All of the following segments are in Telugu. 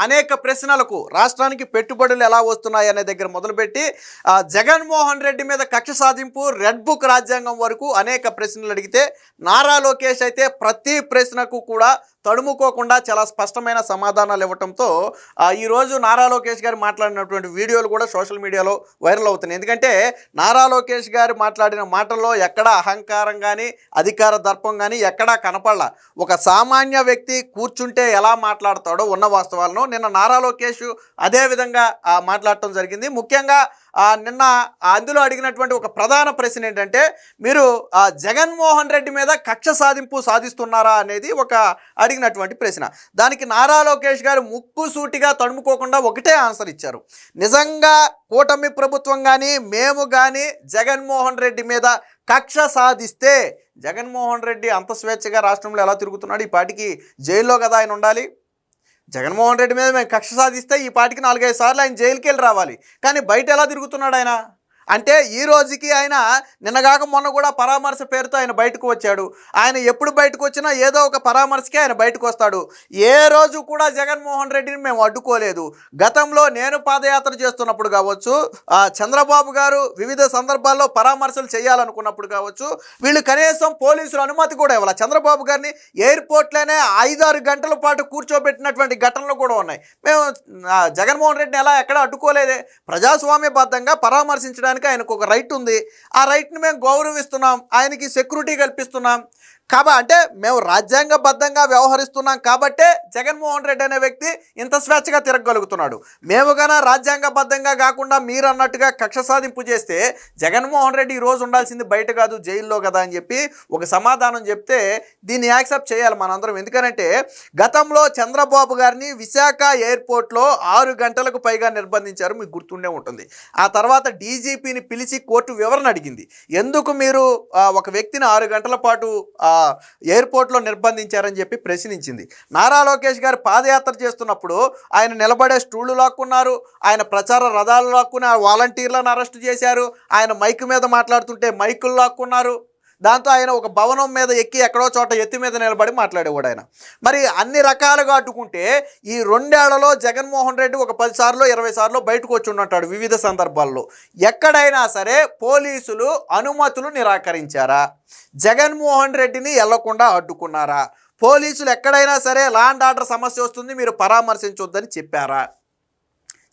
అనేక ప్రశ్నలకు రాష్ట్రానికి పెట్టుబడులు ఎలా వస్తున్నాయి అనే దగ్గర మొదలుపెట్టి జగన్మోహన్ రెడ్డి మీద కక్ష సాధింపు రెడ్ బుక్ రాజ్యాంగం వరకు అనేక ప్రశ్నలు అడిగితే నారా లోకేష్ అయితే ప్రతి ప్రశ్నకు కూడా తడుముకోకుండా చాలా స్పష్టమైన సమాధానాలు ఇవ్వడంతో ఈరోజు నారా లోకేష్ గారు మాట్లాడినటువంటి వీడియోలు కూడా సోషల్ మీడియాలో వైరల్ అవుతున్నాయి. ఎందుకంటే నారా లోకేష్ గారు మాట్లాడిన మాటల్లో ఎక్కడా అహంకారం కానీ అధికార దర్పం కానీ ఎక్కడా కనపడలా. ఒక సామాన్య వ్యక్తి కూర్చుంటే ఎలా మాట్లాడతాడో ఉన్న వాస్తవాలను నిన్న నారా లోకేష్ అదే విధంగా మాట్లాడటం జరిగింది. ముఖ్యంగా నిన్న అందులో అడిగినటువంటి ఒక ప్రధాన ప్రశ్న ఏంటంటే, మీరు జగన్మోహన్ రెడ్డి మీద కక్ష సాధింపు సాధిస్తున్నారా అనేది ఒక అడిగినటువంటి ప్రశ్న. దానికి నారా లోకేష్ గారు ముక్కుసూటిగా తడుముకోకుండా ఒకటే ఆన్సర్ ఇచ్చారు. నిజంగా కూటమి ప్రభుత్వం కానీ మేము కానీ జగన్మోహన్ రెడ్డి మీద కక్ష సాధిస్తే జగన్మోహన్ రెడ్డి అంత స్వేచ్ఛగా రాష్ట్రంలో ఎలా తిరుగుతున్నాడు? ఈ పాటికి జైల్లో కదా ఆయన ఉండాలి. జగన్మోహన్ రెడ్డి మీద మేము కక్ష సాధిస్తే ఈ పాటికి 4-5 సార్లు ఆయన జైలుకి వెళ్ళి రావాలి. కానీ బయట ఎలా తిరుగుతున్నాడు ఆయన? అంటే ఈ రోజుకి ఆయన నిన్నగాక మొన్న కూడా పరామర్శ పేరుతో ఆయన బయటకు వచ్చాడు. ఆయన ఎప్పుడు బయటకు వచ్చినా ఏదో ఒక పరామర్శకే ఆయన బయటకు వస్తాడు. ఏ రోజు కూడా జగన్మోహన్ రెడ్డిని మేము అడ్డుకోలేదు. గతంలో నేను పాదయాత్ర చేస్తున్నప్పుడు కావచ్చు, చంద్రబాబు గారు వివిధ సందర్భాల్లో పరామర్శలు చేయాలనుకున్నప్పుడు కావచ్చు, వీళ్ళు కనీసం పోలీసుల అనుమతి కూడా ఇవ్వాలి. చంద్రబాబు గారిని ఎయిర్పోర్ట్లోనే 5-6 గంటల పాటు కూర్చోబెట్టినటువంటి ఘటనలు కూడా ఉన్నాయి. మేము జగన్మోహన్ రెడ్డిని ఎలా ఎక్కడ అడ్డుకోలేదే. ప్రజాస్వామ్యబద్ధంగా పరామర్శించడానికి ఆయనకు ఒక రైట్ ఉంది. ఆ రైట్ని మేము గౌరవిస్తున్నాం, ఆయనకి సెక్యూరిటీ కల్పిస్తున్నాం. అంటే మేము రాజ్యాంగబద్ధంగా వ్యవహరిస్తున్నాం కాబట్టే జగన్మోహన్ రెడ్డి అనే వ్యక్తి ఇంత స్వేచ్ఛగా తిరగగలుగుతున్నాడు. మేము కన్నా రాజ్యాంగబద్ధంగా కాకుండా మీరు అన్నట్టుగా కక్ష సాధింపు చేస్తే జగన్మోహన్ రెడ్డి ఈరోజు ఉండాల్సింది బయట కాదు జైల్లో కదా అని చెప్పి ఒక సమాధానం చెప్తే దీన్ని యాక్సెప్ట్ చేయాలి మనందరం. ఎందుకంటే గతంలో చంద్రబాబు గారిని విశాఖ ఎయిర్పోర్ట్లో 6 గంటలకు పైగా నిర్బంధించారు, మీకు గుర్తుండే ఉంటుంది. ఆ తర్వాత డీజీపీని పిలిచి కోర్టు వివరణ అడిగింది. ఎందుకు మీరు ఒక వ్యక్తిని 6 గంటల పాటు ఎయిర్పోర్ట్లో నిర్బంధించారని చెప్పి ప్రశ్నించింది. నారా లోకేష్ గారు పాదయాత్ర చేస్తున్నప్పుడు ఆయన నిలబడే స్టూళ్లు లాక్కున్నారు, ఆయన ప్రచార రథాలు లాక్కుని వాలంటీర్లను అరెస్ట్ చేశారు, ఆయన మైక్ మీద మాట్లాడుతుంటే మైకులు లాక్కున్నారు. దాంతో ఆయన ఒక భవనం మీద ఎక్కి ఎక్కడో చోట ఎత్తి మీద నిలబడి మాట్లాడేవాడు ఆయన. మరి అన్ని రకాలుగా అడ్డుకుంటే ఈ 2 ఏళ్లలో జగన్మోహన్ రెడ్డి ఒక 10 సార్లు 20 సార్లు బయటకు వచ్చి ఉంటాడు వివిధ సందర్భాల్లో. ఎక్కడైనా సరే పోలీసులు అనుమతులు నిరాకరించారా? జగన్మోహన్ రెడ్డిని వెళ్లకుండా అడ్డుకున్నారా? పోలీసులు ఎక్కడైనా సరే లా అండ్ ఆర్డర్ సమస్య వస్తుంది మీరు పరామర్శించొద్దని చెప్పారా?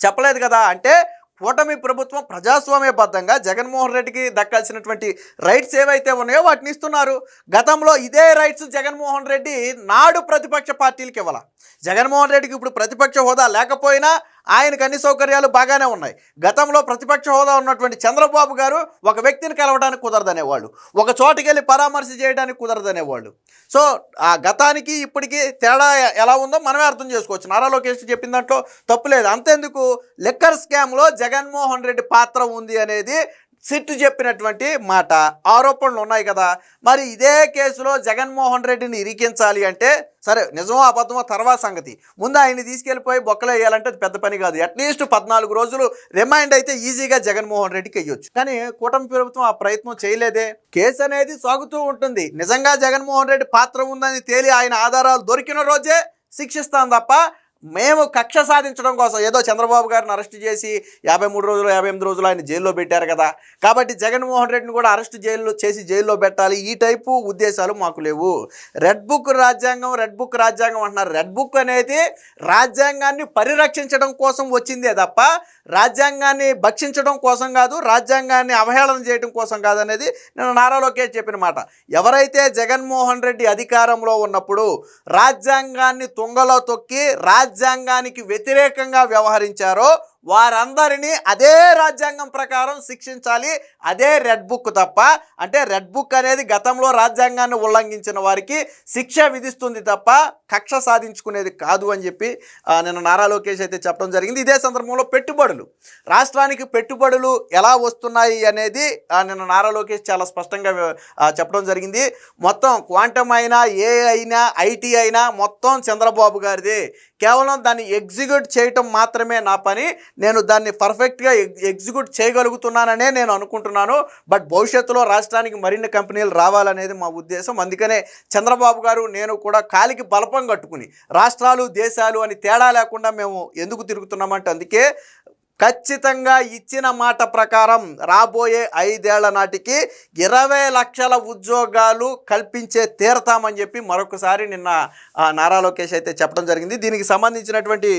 చెప్పలేదు కదా. అంటే కూటమి ప్రభుత్వం ప్రజాస్వామ్యబద్ధంగా జగన్మోహన్ రెడ్డికి దక్కాల్సినటువంటి రైట్స్ ఏవైతే ఉన్నాయో వాటిని ఇస్తున్నారు. గతంలో ఇదే రైట్స్ జగన్మోహన్ రెడ్డి నాడు ప్రతిపక్ష పార్టీలకు ఇవ్వాల. జగన్మోహన్ రెడ్డికి ఇప్పుడు ప్రతిపక్ష హోదా లేకపోయినా ఆయనకు అన్ని సౌకర్యాలు బాగానే ఉన్నాయి. గతంలో ప్రతిపక్ష హోదా ఉన్నటువంటి చంద్రబాబు గారు ఒక వ్యక్తిని కలవడానికి కుదరదనేవాళ్ళు, ఒక చోటుకి వెళ్ళి పరామర్శ చేయడానికి కుదరదనేవాళ్ళు. సో ఆ గతానికి ఇప్పటికీ తేడా ఎలా ఉందో మనమే అర్థం చేసుకోవచ్చు. నారా లోకేష్ చెప్పిన దాంట్లో తప్పులేదు. అంతేందుకు లిక్కర్ స్కామ్లో జగన్మోహన్ రెడ్డి పాత్ర ఉంది అనేది సిట్ చెప్పినటువంటి మాట. ఆరోపణలు ఉన్నాయి కదా. మరి ఇదే కేసులో జగన్మోహన్ రెడ్డిని ఇరికించాలి అంటే సరే నిజమో అబద్ధమో తర్వాత సంగతి. ముందు ఆయన్ని తీసుకెళ్ళిపోయి బొక్కలు వేయాలంటే అది పెద్ద పని కాదు. అట్లీస్ట్ 14 రోజులు రిమైండ్ అయితే ఈజీగా జగన్మోహన్ రెడ్డికి వేయొచ్చు. కానీ కూటమి ప్రభుత్వం ఆ ప్రయత్నం చేయలేదే. కేసు అనేది సాగుతూ ఉంటుంది. నిజంగా జగన్మోహన్ రెడ్డి పాత్ర ఉందని తేలి ఆయన ఆధారాలు దొరికిన రోజే శిక్షిస్తాం తప్ప మేము కక్ష సాధించడం కోసం ఏదో చంద్రబాబు గారిని అరెస్ట్ చేసి 53 రోజులు 58 రోజులు ఆయన జైల్లో పెట్టారు కదా, కాబట్టి జగన్మోహన్ రెడ్డిని కూడా అరెస్ట్ చేసి జైల్లో పెట్టాలి, ఈ టైపు ఉద్దేశాలు మాకు లేవు. రెడ్ బుక్ రాజ్యాంగం అంటున్నారు. రెడ్ బుక్ అనేది రాజ్యాంగాన్ని పరిరక్షించడం కోసం వచ్చిందే తప్ప రాజ్యాంగాన్ని భక్షించడం కోసం కాదు, రాజ్యాంగాన్ని అవహేళన చేయడం కోసం కాదనేది నేను నారా లోకేష్ చెప్పిన మాట. ఎవరైతే జగన్మోహన్ రెడ్డి అధికారంలో ఉన్నప్పుడు రాజ్యాంగాన్ని తుంగలో తొక్కి రాజ్యాంగానికి వ్యతిరేకంగా వ్యవహరించారో వారందరినీ అదే రాజ్యాంగం ప్రకారం శిక్షించాలి. అదే రెడ్ బుక్ తప్ప, అంటే రెడ్ బుక్ అనేది గతంలో రాజ్యాంగాన్ని ఉల్లంఘించిన వారికి శిక్ష విధిస్తుంది తప్ప కక్ష సాధించుకునేది కాదు అని చెప్పి నిన్న నారా లోకేష్ అయితే చెప్పడం జరిగింది. ఇదే సందర్భంలో రాష్ట్రానికి పెట్టుబడులు ఎలా వస్తున్నాయి అనేది నిన్న నారా లోకేష్ చాలా స్పష్టంగా చెప్పడం జరిగింది. మొత్తం క్వాంటమ్ అయినా, ఏ అయినా, ఐటీ అయినా మొత్తం చంద్రబాబు గారిదే. కేవలం దాన్ని ఎగ్జిక్యూట్ చేయటం మాత్రమే నా పని. నేను దాన్ని పర్ఫెక్ట్గా ఎగ్జిక్యూట్ చేయగలుగుతున్నాననే నేను అనుకుంటున్నాను. బట్ భవిష్యత్తులో రాష్ట్రానికి మరిన్ని కంపెనీలు రావాలనేది మా ఉద్దేశం. అందుకనే చంద్రబాబు గారు నేను కూడా కాలికి బలపం కట్టుకుని రాష్ట్రాలు దేశాలు అని తేడా లేకుండా మేము ఎందుకు తిరుగుతున్నామంటే అందుకే ఖచ్చితంగా ఇచ్చిన మాట ప్రకారం రాబోయే 5 ఏళ్ల నాటికి 20 లక్షల ఉద్యోగాలు కల్పించే తీరతామని చెప్పి మరొకసారి నిన్న నారా లోకేష్ అయితే చెప్పడం జరిగింది. దీనికి సంబంధించినటువంటి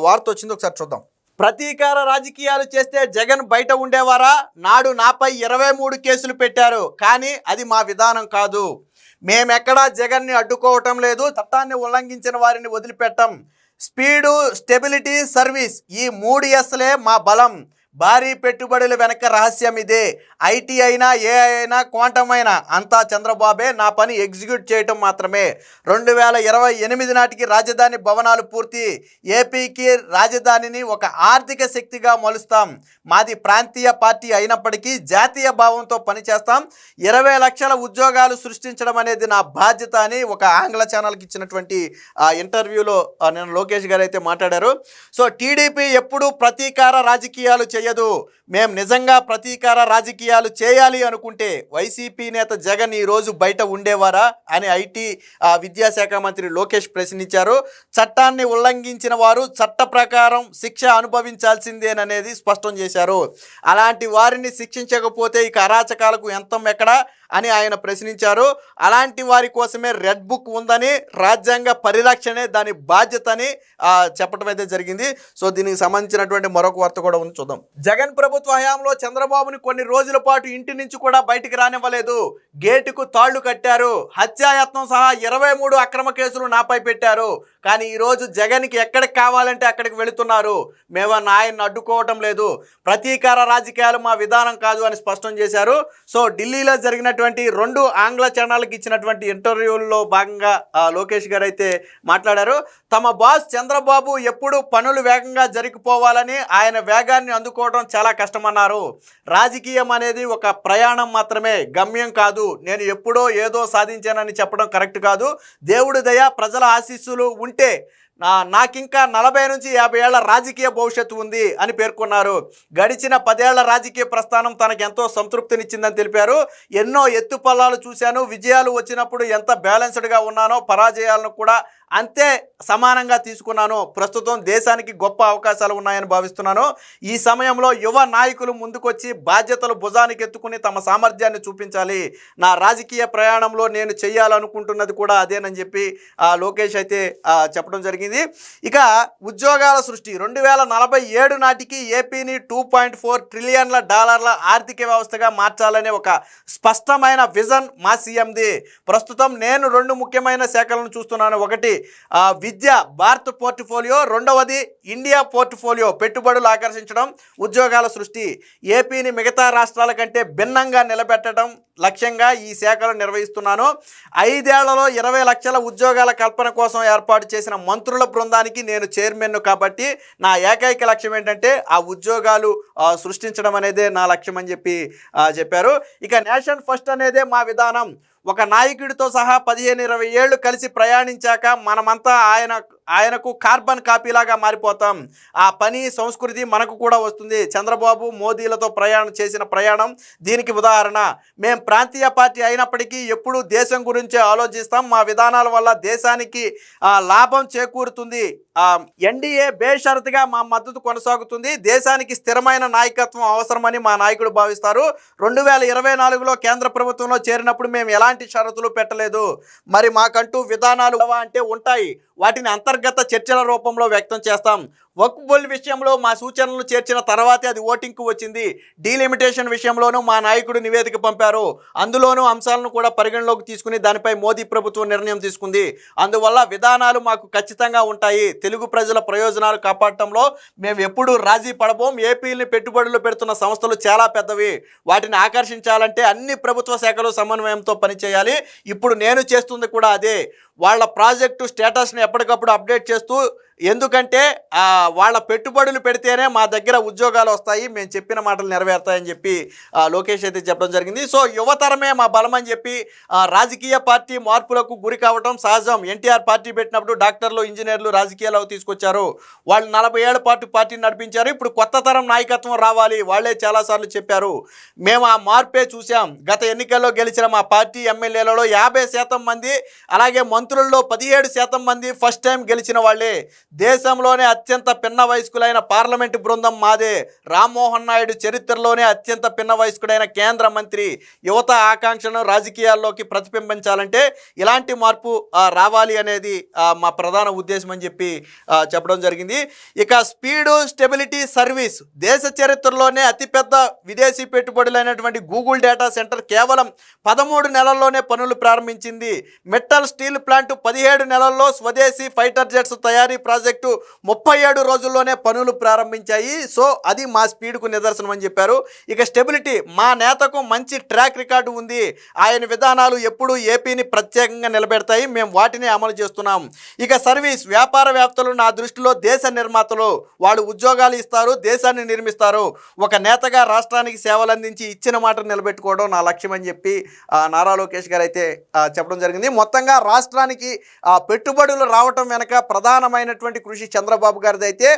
వార్త వచ్చింది, ఒకసారి చూద్దాం. ప్రతీకార రాజకీయాలు చేస్తే జగన్ బయట ఉండేవారా? నాడు నాపై 23 కేసులు పెట్టారు, కానీ అది మా విధానం కాదు. మేమెక్కడా జగన్ని అడ్డుకోవటం లేదు, చట్టాన్ని ఉల్లంఘించిన వారిని వదిలిపెట్టం. స్పీడు, స్టెబిలిటీ, సర్వీస్ ఈ 3 Sలే మా బలం. భారీ పెట్టుబడుల వెనక రహస్యం ఇదే. ఐటీ అయినా, ఏఐ అయినా, క్వాంటమ్ అయినా అంతా చంద్రబాబే. నా పని ఎగ్జిక్యూట్ చేయటం మాత్రమే. 2028 నాటికి రాజధాని భవనాలు పూర్తి. ఏపీకి రాజధానిని ఒక ఆర్థిక శక్తిగా మలుస్తాం. మాది ప్రాంతీయ పార్టీ అయినప్పటికీ జాతీయ భావంతో పనిచేస్తాం. 20 లక్షల ఉద్యోగాలు సృష్టించడం అనేది నా బాధ్యత అని ఒక ఆంగ్ల ఛానల్కి ఇచ్చినటువంటి ఇంటర్వ్యూలో నేను లోకేష్ గారు అయితే మాట్లాడారు. సో టీడీపీ ఎప్పుడూ ప్రతీకార రాజకీయాలు చేయదు. మేము నిజంగా ప్రతీకార రాజకీయాలు చేయాలి అనుకుంటే వైసీపీ నేత జగన్ ఈరోజు బయట ఉండేవారా అని ఐటీ విద్యాశాఖ మంత్రి లోకేష్ ప్రశ్నించారు. చట్టాన్ని ఉల్లంఘించిన వారు చట్ట ప్రకారం శిక్ష అనుభవించాల్సిందేననేది స్పష్టం చేశారు. అలాంటి వారిని శిక్షించకపోతే ఇక అరాచకాలకు ఎంతం ఎక్కడా అని ఆయన ప్రశ్నించారు. అలాంటి వారి కోసమే రెడ్ బుక్ ఉందని, రాజ్యాంగ పరిరక్షణే దాని బాధ్యత అని చెప్పడం అయితే జరిగింది. సో దీనికి సంబంధించినటువంటి మరొక వార్త కూడా ఉంది, చూద్దాం. జగన్ ప్రభుత్వ హయాంలో చంద్రబాబుని కొన్ని రోజుల పాటు ఇంటి నుంచి కూడా బయటికి రానివ్వలేదు. గేటుకు తాళ్లు కట్టారు. హత్యాయత్నం సహా 23 అక్రమ కేసులు నాపై పెట్టారు. కానీ ఈరోజు జగన్కి ఎక్కడికి కావాలంటే అక్కడికి వెళుతున్నారు. మేము ఆయన్ని అడ్డుకోవటం లేదు. ప్రతీకార రాజకీయాలు మా విధానం కాదు అని స్పష్టం చేశారు. సో ఢిల్లీలో జరిగినటువంటి 2 ఆంగ్ల ఛానళ్ళకి ఇచ్చినటువంటి ఇంటర్వ్యూల్లో భాగంగా లోకేష్ గారు అయితే మాట్లాడారు. తమ బాస్ చంద్రబాబు ఎప్పుడు పనులు వేగంగా జరిగిపోవాలని, ఆయన వేగాన్ని అందుకోవడం చాలా కష్టమన్నారు. రాజకీయం అనేది ఒక ప్రయాణం మాత్రమే, గమ్యం కాదు. నేను ఎప్పుడో ఏదో సాధించానని చెప్పడం కరెక్ట్ కాదు. దేవుడి దయ, ప్రజల ఆశీస్సులు ఉంటే నాకింకా 40 నుంచి 50 ఏళ్ల రాజకీయ భవిష్యత్తు ఉంది అని పేర్కొన్నారు. గడిచిన 10 ఏళ్ల రాజకీయ ప్రస్థానం తనకెంతో సంతృప్తినిచ్చిందని తెలిపారు. ఎన్నో ఎత్తుపల్లాలు చూశాను. విజయాలు వచ్చినప్పుడు ఎంత బ్యాలెన్స్డ్గా ఉన్నానో, పరాజయాలను కూడా అంతే సమానంగా తీసుకున్నాను. ప్రస్తుతం దేశానికి గొప్ప అవకాశాలు ఉన్నాయని భావిస్తున్నాను. ఈ సమయంలో యువ నాయకులు ముందుకొచ్చి బాధ్యతలు భుజానికి ఎత్తుకుని తమ సామర్థ్యాన్ని చూపించాలి. నా రాజకీయ ప్రయాణంలో నేను చేయాలనుకుంటున్నది కూడా అదేనని చెప్పి లోకేష్ అయితే చెప్పడం జరిగింది. ఇక ఉద్యోగాల సృష్టి 2047 నాటికి ఏపీని $2.4 ట్రిలియన్ల ఆర్థిక వ్యవస్థగా మార్చాలనే ఒక స్పష్టమైన విజన్ మా సీఎంది. ప్రస్తుతం నేను 2 ముఖ్యమైన శాఖలను చూస్తున్నాను. ఒకటి విద్య, భారత్ పోర్ట్ఫోలియో. రెండవది ఇండియా పోర్ట్ఫోలియో, పెట్టుబడులు ఆకర్షించడం, ఉద్యోగాల సృష్టి. ఏపీని మిగతా రాష్ట్రాల కంటే భిన్నంగా నిలబెట్టడం లక్ష్యంగా ఈ శాఖలు నిర్వహిస్తున్నాను. 5 ఏళ్లలో 20 లక్షల ఉద్యోగాల కల్పన కోసం ఏర్పాటు చేసిన మంత్రుల బృందానికి నేను చైర్మన్ కాబట్టి నా ఏకైక లక్ష్యం ఏంటంటే ఆ ఉద్యోగాలు సృష్టించడం అనేదే నా లక్ష్యం అని చెప్పారు. ఇక నేషన్ ఫస్ట్ అనేదే మా విధానం. ఒక నాయకుడితో సహా 15-20 ఏళ్ళు కలిసి ప్రయాణించాక మనమంతా ఆయనకు కార్బన్ కాపీలాగా మారిపోతాం. ఆ పని సంస్కృతి మనకు కూడా వస్తుంది. చంద్రబాబు మోదీలతో చేసిన ప్రయాణం దీనికి ఉదాహరణ. మేం ప్రాంతీయ పార్టీ అయినప్పటికీ ఎప్పుడూ దేశం గురించే ఆలోచిస్తాం. మా విధానాల వల్ల దేశానికి లాభం చేకూరుతుంది. ఎన్డీఏ బేషరతుగా మా మద్దతు కొనసాగుతుంది. దేశానికి స్థిరమైన నాయకత్వం అవసరమని మా నాయకుడు భావిస్తారు. 2024లో కేంద్ర ప్రభుత్వంలో చేరినప్పుడు మేము ఎలాంటి షరతులు పెట్టలేదు. మరి మాకంటూ విధానాలు అంటే ఉంటాయి. వాటిని అంతర్గత చర్చల రూపంలో వ్యక్తం చేస్తాం. వక్ఫ్ బిల్ విషయంలో మా సూచనలు చేర్చిన తర్వాతే అది ఓటింగ్కు వచ్చింది. డీలిమిటేషన్ విషయంలోనూ మా నాయకుడు నివేదిక పంపారు. అందులోనూ అంశాలను కూడా పరిగణలోకి తీసుకుని దానిపై మోదీ ప్రభుత్వం నిర్ణయం తీసుకుంది. అందువల్ల విధానాలు మాకు ఖచ్చితంగా ఉంటాయి. తెలుగు ప్రజల ప్రయోజనాలు కాపాడటంలో మేము ఎప్పుడూ రాజీ పడబోం. ఏపీని పెట్టుబడులు పెడుతున్న సంస్థలు చాలా పెద్దవి. వాటిని ఆకర్షించాలంటే అన్ని ప్రభుత్వ శాఖలు సమన్వయంతో పనిచేయాలి. ఇప్పుడు నేను చేస్తుంది కూడా అదే. వాళ్ళ ప్రాజెక్టు స్టేటస్ని ఎప్పటికప్పుడు అప్డేట్ చేస్తూ ఎందుకంటే వాళ్ళ పెట్టుబడులు పెడితేనే మా దగ్గర ఉద్యోగాలు వస్తాయి, మేము చెప్పిన మాటలు నెరవేరుతాయని చెప్పి లోకేష్ అయితే చెప్పడం జరిగింది. సో యువతరమే మా బలం అని చెప్పి రాజకీయ పార్టీ మార్పులకు గురి కావడం సహజం. ఎన్టీఆర్ పార్టీ పెట్టినప్పుడు డాక్టర్లు, ఇంజనీర్లు రాజకీయాలకు తీసుకొచ్చారు. వాళ్ళు 40 ఏళ్ల పాటు పార్టీని నడిపించారు. ఇప్పుడు కొత్త తరం నాయకత్వం రావాలి, వాళ్ళే చాలాసార్లు చెప్పారు. మేము ఆ మార్పే చూసాం. గత ఎన్నికల్లో గెలిచిన మా పార్టీ ఎమ్మెల్యేలలో 50% మంది, అలాగే మంత్రుల్లో 17% మంది ఫస్ట్ టైం గెలిచిన వాళ్ళే. దేశంలోనే అత్యంత పిన్న వయస్కులైన పార్లమెంటు బృందం మాదే. రామ్మోహన్ నాయుడు చరిత్రలోనే అత్యంత పిన్న వయస్కుడైన కేంద్ర మంత్రి. యువత ఆకాంక్షను రాజకీయాల్లోకి ప్రతిబింబించాలంటే ఇలాంటి మార్పు రావాలి అనేది మా ప్రధాన ఉద్దేశం అని చెప్పి చెప్పడం జరిగింది. ఇక స్పీడు స్టెబిలిటీ సర్వీస్, దేశ చరిత్రలోనే అతిపెద్ద విదేశీ పెట్టుబడులైనటువంటి గూగుల్ డేటా సెంటర్ కేవలం 13 నెలల్లోనే పనులు ప్రారంభించింది. మెటల్ స్టీల్ ప్లాంట్ 17 నెలల్లో, స్వదేశీ ఫైటర్ జెట్స్ తయారీ ప్రాజెక్టు 37 రోజుల్లోనే పనులు ప్రారంభించాయి. సో అది మా స్పీడ్కు నిదర్శనం అని చెప్పారు. ఇక స్టెబిలిటీ, మా నేతకు మంచి ట్రాక్ రికార్డు ఉంది. ఆయన విధానాలు ఎప్పుడూ ఏపీని ప్రత్యేకంగా నిలబెడతాయి, మేము వాటిని అమలు చేస్తున్నాం. ఇక సర్వీస్, వ్యాపారవేత్తలు నా దృష్టిలో దేశ నిర్మాతలు. వాళ్ళు ఉద్యోగాలు ఇస్తారు, దేశాన్ని నిర్మిస్తారు. ఒక నేతగా రాష్ట్రానికి సేవలు అందించి ఇచ్చిన మాట నిలబెట్టుకోవడం నా లక్ష్యం అని చెప్పి నారా లోకేష్ గారు అయితే చెప్పడం జరిగింది. మొత్తంగా రాష్ట్రానికి పెట్టుబడులు రావటం వెనక ప్రధానమైనటువంటి కృషి చంద్రబాబు గారిది అయితే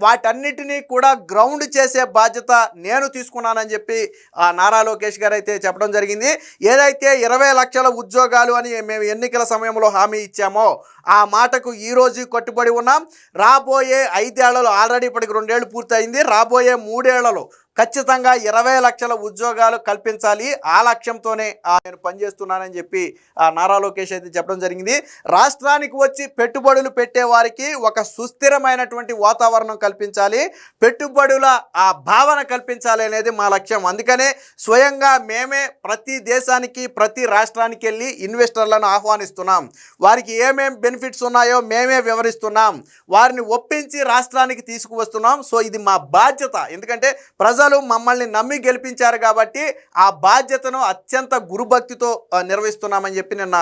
వాటన్నిటినీ కూడా గ్రౌండ్ చేసే బాధ్యత నేను తీసుకున్నానని చెప్పి నారా లోకేష్ గారు అయితే చెప్పడం జరిగింది. ఏదైతే 20 లక్షల ఉద్యోగాలు అని మేము ఎన్నికల సమయంలో హామీ ఇచ్చామో ఆ మాటకు ఈరోజు కట్టుబడి ఉన్నాం. రాబోయే 5 ఏళ్లలో, ఆల్రెడీ ఇప్పటికి 2 ఏళ్ళు పూర్తయింది, రాబోయే 3 ఏళ్లలో ఖచ్చితంగా 20 లక్షల ఉద్యోగాలు కల్పించాలి. ఆ లక్ష్యంతోనే నేను పనిచేస్తున్నానని చెప్పి నారా లోకేష్ అయితే చెప్పడం జరిగింది. రాష్ట్రానికి వచ్చి పెట్టుబడులు పెట్టే వారికి ఒక సుస్థిరమైనటువంటి వాతావరణం కల్పించాలి, పెట్టుబడుల భావన కల్పించాలి అనేది మా లక్ష్యం. అందుకనే స్వయంగా మేమే ప్రతి దేశానికి, ప్రతి రాష్ట్రానికి వెళ్ళి ఇన్వెస్టర్లను ఆహ్వానిస్తున్నాం. వారికి ఏమేం బెనిఫిట్స్ ఉన్నాయో మేమే వివరిస్తున్నాం, వారిని ఒప్పించి రాష్ట్రానికి తీసుకువస్తున్నాం. సో ఇది మా బాధ్యత. ఎందుకంటే ప్రజలు మమ్మల్ని నమ్మి గెలిపించారు కాబట్టి ఆ బాధ్యతను అత్యంత గురుభక్తితో నిర్వహిస్తున్నామని చెప్పి నిన్న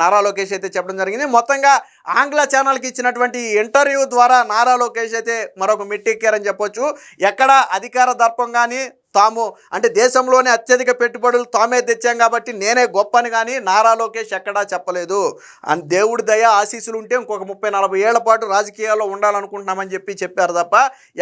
నారా లోకేష్ అయితే చెప్పడం జరిగింది. మొత్తంగా ఆంగ్ల ఛానల్కి ఇచ్చినటువంటి ఇంటర్వ్యూ ద్వారా నారా లోకేష్ అయితే మరొక మెట్టెక్కారని చెప్పొచ్చు. ఎక్కడ అధికార దర్పం కానీ తాము అంటే దేశంలోనే అత్యధిక పెట్టుబడులు తామే తెచ్చాం కాబట్టి నేనే గొప్పని కానీ నారా లోకేష్ ఎక్కడా చెప్పలేదు. అండ్ దేవుడి దయ ఆశీస్సులు ఉంటే ఇంకొక 30-40 ఏళ్ల పాటు రాజకీయాల్లో ఉండాలనుకుంటున్నామని చెప్పారు తప్ప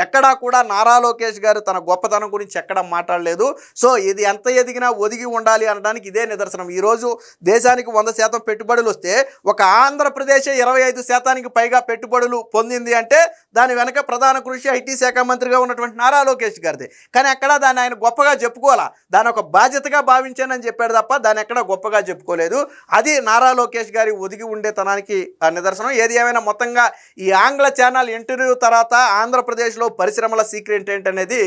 ఎక్కడా కూడా నారా లోకేష్ గారు తన గొప్పతనం గురించి ఎక్కడా మాట్లాడలేదు. సో ఇది ఎంత ఎదిగినా ఒదిగి ఉండాలి అనడానికి ఇదే నిదర్శనం. ఈరోజు దేశానికి 100% పెట్టుబడులు వస్తే ఒక ఆంధ్రప్రదేశ్ 25% పైగా పెట్టుబడులు పొందింది అంటే దాని వెనక ప్రధాన కృషి ఐటీ శాఖ మంత్రిగా ఉన్నటువంటి నారా లోకేష్ గారిది. కానీ ఎక్కడా దాన్ని ఆయన గొప్పగా చెప్పుకోవాలా, దాని ఒక బాధ్యతగా భావించానని చెప్పాడు తప్ప దాన్ని ఎక్కడ గొప్పగా చెప్పుకోలేదు. అది నారా లోకేష్ గారి ఒదిగి ఉండేతనానికి నిదర్శనం. ఏది ఏమైనా మొత్తంగా ఈ ఆంగ్ల ఛానల్ ఇంటర్వ్యూ తర్వాత ఆంధ్రప్రదేశ్లో పరిశ్రమల సీక్రెట్ ఏంటనేది